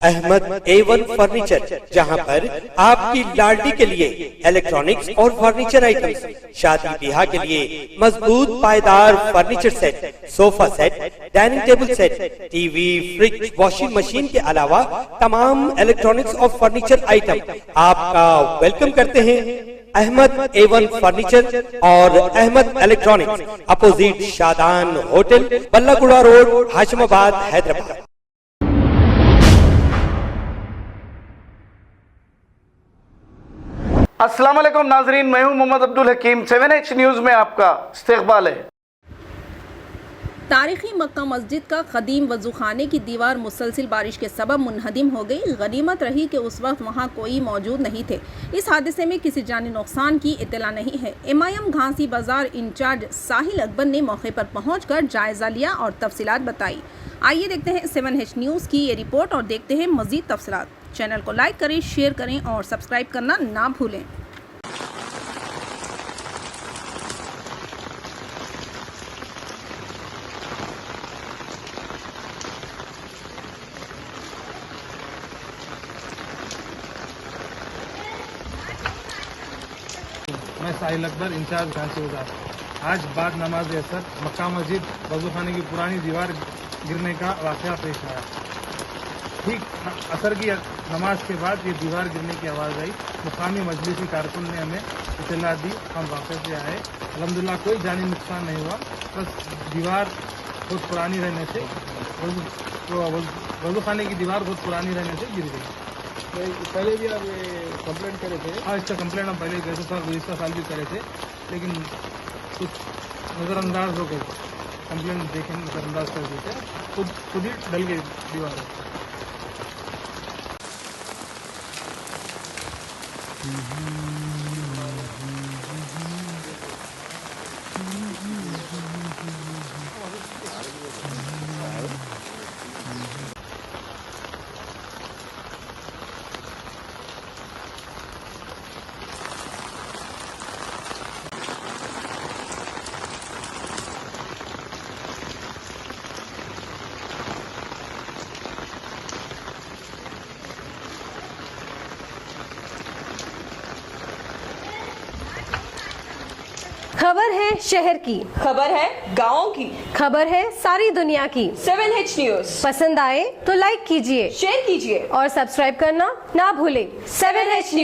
Ahmad A1 furniture, जहां पर आपकी लाडली के लिए इलेक्ट्रॉनिक्स और फर्नीचर आइटम्स, शादी ब्याह के लिए मजबूत पायदार furniture set, sofa set, dining table set, TV, fridge, washing machine के अलावा तमाम इलेक्ट्रॉनिक्स और फर्नीचर आइटम आपका वेलकम करते हैं। अहमद A1 फर्नीचर और Ahmed electronics, opposite Shadan hotel, Ballaguda road, Hashimabad, Hyderabad. अस्सलाम वालेकुम नाजरीन, मैं हूं मोहम्मद अब्दुल हकीम। 7H न्यूज़ में आपका इस्तकबाल है। तारीखी मक्का मस्जिद का कदीम वज़ूखाने की दीवार मुसलसिल बारिश के सबब मुनहदिम हो गई। गनीमत रही कि उस वक्त वहां कोई मौजूद नहीं थे। इस हादसे में किसी जानी नुकसान की इत्तला नहीं है। MIM घासी बाजार इंचार्ज साहिल अकबर ने मौके पर पहुंचकर जायजा लिया और तफसीलात बताई। आइए देखते हैं 7H न्यूज़ की ये रिपोर्ट और देखते हैं मज़ीद तफसीलात। चैनल को लाइक करें, शेयर करें और सब्सक्राइब करना ना भूलें। मैं साहिल अकबर, इंचार्ज घासी बाजार। आज बाद नमाज असर मक्का मस्जिद वज़ूखाने की पुरानी दीवार गिरने का वाक़या पेश आया। ठीक असर की नमाज के बाद ये दीवार गिरने की आवाज़ आई। मुकामी मजलिसी कारकुन ने हमें इत्तला दी, हम वाक़े से आए। अल्हम्दुलिल्लाह कोई जानी नुकसान नहीं हुआ, बस दीवार बहुत पुरानी रहने से वज़ूखाने की दीवार बहुत पुरानी रहने से गिर गई। पहले भी आप कंप्लेंट करे थे? हाँ, इसका कंप्लेंट हम पहले गए थे, गुज़िश्ता साल भी करे थे, लेकिन कुछ नज़रअंदाज हो गए। कंप्लेंट देखें नज़रअंदाज कर देते, खुद ही डल गई दीवार। खबर है शहर की, खबर है गाँव की, खबर है सारी दुनिया की। 7H न्यूज़ पसंद आए तो लाइक कीजिए, शेयर कीजिए और सब्सक्राइब करना ना भूलें। 7H news.